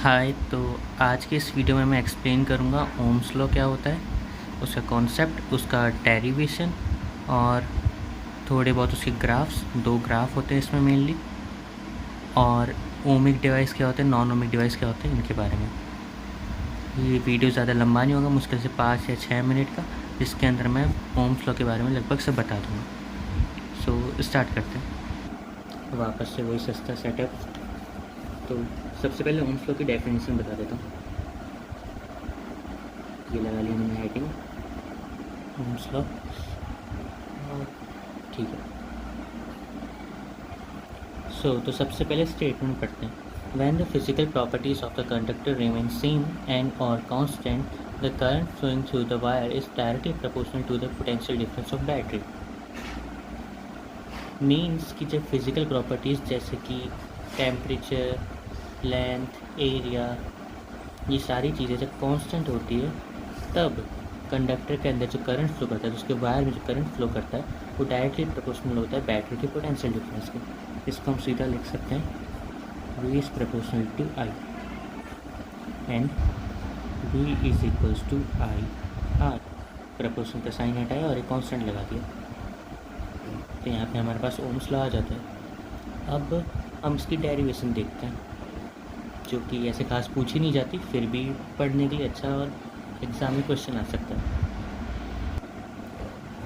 हाय। तो आज के इस वीडियो में मैं एक्सप्लेन करूँगा ओम्स लॉ क्या होता है, उसका कॉन्सेप्ट, उसका डेरिवेशन और थोड़े बहुत उसके ग्राफ्स। 2 ग्राफ होते हैं इसमें मेनली, और ओमिक डिवाइस क्या होते हैं, नॉन ओमिक डिवाइस क्या होते हैं, इनके बारे में। ये वीडियो ज़्यादा लंबा नहीं होगा, मुश्किल से 5 या 6 मिनट का, जिसके अंदर मैं ओम्स लॉ के बारे में लगभग सब बता दूँगा। सो स्टार्ट करते हैं। वापस से वही सस्ता सेटअप। तो सबसे पहले ओम्स लॉ की डेफिनेशन बता देता हूँ। ये लगा लिया मैंने हेडिंग, ओम्स लॉ। ठीक है। तो सबसे पहले स्टेटमेंट पढ़ते हैं। When the physical properties of the conductor remain same and or constant, the current flowing through the wire is directly proportional to the potential difference of battery. Means कि जब physical properties जैसे कि temperature, length, area, ये सारी चीज़ें जब constant होती है, तब कंडक्टर के अंदर जो करंट फ्लो करता है, उसके वायर में जो करंट फ्लो करता है, वो डायरेक्टली प्रोपोर्शनल होता है बैटरी के पोटेंशियल डिफरेंस के। इसको हम सीधा लिख सकते हैं V is proportional to I and V is equals to I R। Proportional का साइन हटाया और एक कांस्टेंट लगा दिया, तो यहाँ पे हमारे पास ओम्स लॉ आ जाता है। अब हम इसकी डेरिवेशन देखते हैं, जो कि ऐसे खास पूछी नहीं जाती, फिर भी पढ़ने के लिए अच्छा और एग्ज़ाम में क्वेश्चन आ सकता है।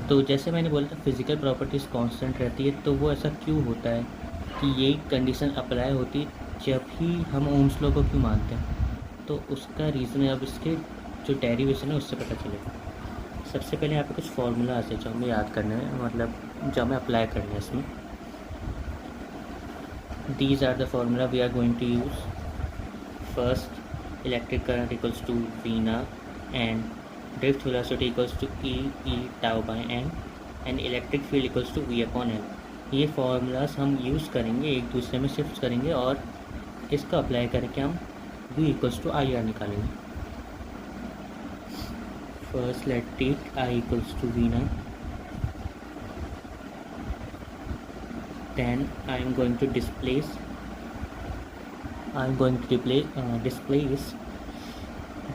तो जैसे मैंने बोला था फिज़िकल प्रॉपर्टीज़ कांस्टेंट रहती है, तो वो ऐसा क्यों होता है कि ये कंडीशन अप्लाई होती है जब ही हम ओम्स लॉ को क्यों मानते हैं। तो उसका रीज़न है, अब इसके जो डेरिवेशन है उससे पता चलेगा। सबसे पहले यहाँ पे कुछ फार्मूलाज है जो हमें याद करने हैं, मतलब जो हमें अप्लाई करना है इसमें। These are the formula we are going to use. First, electric current equals to V naught and drift velocity equals to E tau by n and electric field equals to V upon L। ये formulas हम use करेंगे, एक दूसरे में shift करेंगे और इसको apply करके हम V equals to I R निकालेंगे। First let take I equals to V naught, then I am going to displace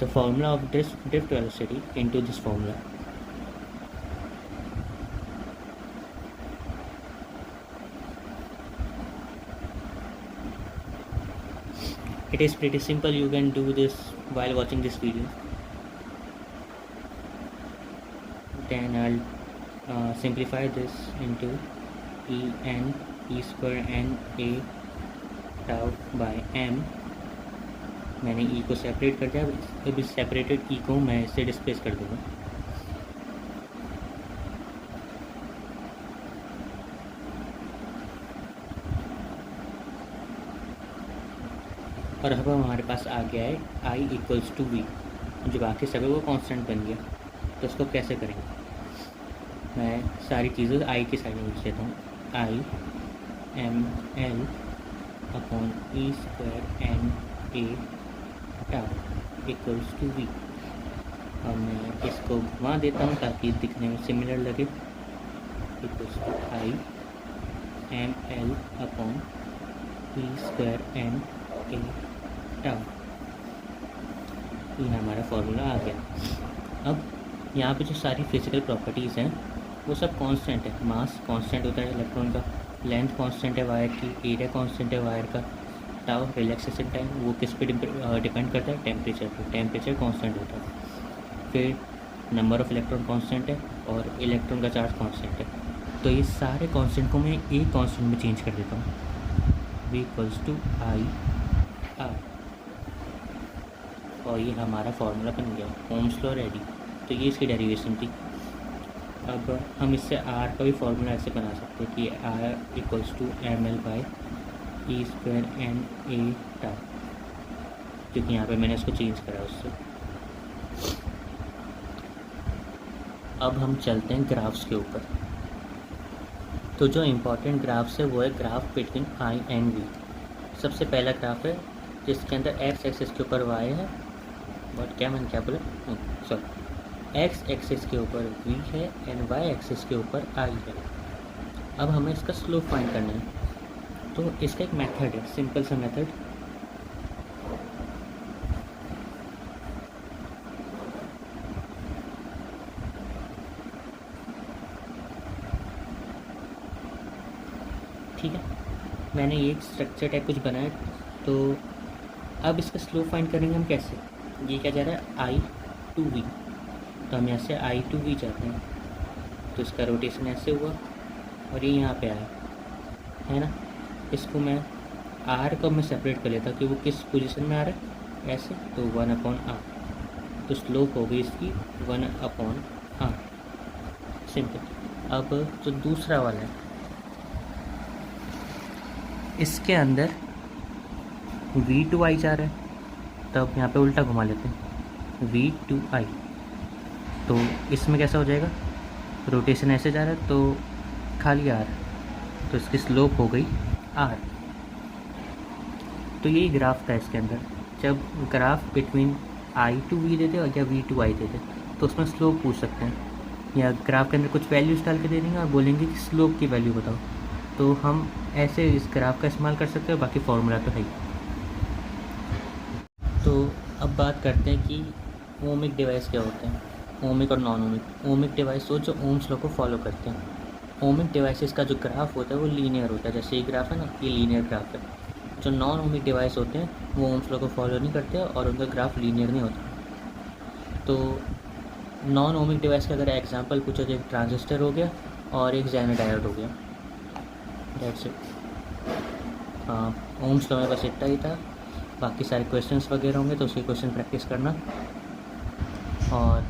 the formula of drift velocity into this formula. It is pretty simple, you can do this while watching this video. Then I'll simplify this into E square n a tau by m। मैंने E को separate कर दिया, अब इस separated E को मैं इससे displace कर दूँगा। और अब हमारे पास आ गया है I इक्वल्स टू V, जो बाकी सभी वो कांस्टेंट बन गया। तो उसको कैसे करेंगे, मैं सारी चीज़ें I की साइड में लिख देता हूँ। I m L upon E square n a tau equals to V। अब मैं इसको घुमा देता हूँ ताकि दिखने में सिमिलर लगे। Equals to I m L upon E square n a tau। ये हमारा फॉर्मूला आ गया। अब यहाँ पे जो सारी फिजिकल प्रॉपर्टीज़ हैं वो सब कांस्टेंट है। मास कांस्टेंट होता है इलेक्ट्रॉन का, लेंथ कांस्टेंट है वायर की, एरिया कांस्टेंट है वायर का, टाउ रिलैक्सेशन टाइम वो किस पे डिपेंड करता है, टेम्परेचर पे, टेम्परेचर कांस्टेंट होता है। फिर नंबर ऑफ़ इलेक्ट्रॉन कांस्टेंट है और इलेक्ट्रॉन का चार्ज कांस्टेंट है। तो ये सारे कांस्टेंट को मैं एक कांस्टेंट में चेंज कर देता हूँ, V equals to I R, और ये हमारा फार्मूला बन गया, ओम्स लॉ रेडी। तो ये इसकी डेरिवेशन थी। अब हम इससे R का भी फार्मूला ऐसे बना सकते हैं कि R equals to M L by E square N A tau, क्योंकि यहाँ पे मैंने इसको चेंज करा उससे। अब हम चलते हैं ग्राफ्स के ऊपर। तो जो इम्पोर्टेंट ग्राफ्स है वो है graph between I and V। सबसे पहला ग्राफ है जिसके अंदर एक्स एक्सिस के ऊपर y है, बट मैंने क्या बोला, सॉरी, एक्स एक्सिस के ऊपर v है एंड y एक्सिस के ऊपर I है। अब हमें इसका स्लोप फाइंड करना है। तो इसका एक मेथड है, सिंपल सा मेथड। ठीक है, मैंने ये स्ट्रक्चर टाइप कुछ बनाया। तो अब इसका स्लोप फाइंड करेंगे हम कैसे। ये क्या जा रहा है, आई टू वी, तो हम यहाँ से आई टू वी जाते हैं, तो इसका रोटेशन ऐसे हुआ और ये यहाँ पे आया, है ना। इसको मैं आर को मैं सेपरेट कर लेता कि वो किस पोजीशन में आ रहा है, ऐसे, तो 1/r, तो स्लोप हो गई इसकी 1/r, सिंपल। अब जो दूसरा वाला है, इसके अंदर v/i जा रहा है, तब यहाँ पे उल्टा घुमा लेते हैं, v/i, तो इसमें कैसा हो जाएगा, रोटेशन ऐसे जा रहा है तो खाली r, तो इसकी स्लोप हो गई r। तो यही ग्राफ था इसके अंदर। जब graph between i to v देते या v/i देते तो उसमें स्लोप पूछ सकते हैं, या ग्राफ के अंदर कुछ वैल्यूज डाल के दे देंगे और बोलेंगे कि स्लोप की वैल्यू बताओ, तो हम ऐसे इस ग्राफ का इस्तेमाल कर सकते हैं। बाकी फॉर्मूला तो है ही। तो अब बात करते हैं कि ओमिक डिवाइस क्या होते हैं, ओमिक और नॉन ओमिक। ओमिक डिवाइस वो जो ओम्स लॉ को फॉलो करते हैं। ओमिक डिवाइसेस का जो ग्राफ होता है वो लीनियर होता है, जैसे ये ग्राफ है ना, ये लीनियर ग्राफ है। जो नॉन ओमिक डिवाइस होते हैं वो ओम्स लॉ को फॉलो नहीं करते और उनका ग्राफ लीनियर नहीं होता। तो नॉन ओमिक डिवाइस का अगर एग्जांपल पूछो तो एक ट्रांजिस्टर हो गया और एक जेनर डायोड हो गया, दैट्स इट। हाँ, ओम्स लॉ में बस इतना ही था। बाकी सारे क्वेश्चंस वगैरह होंगे तो उसके क्वेश्चन प्रैक्टिस करना। और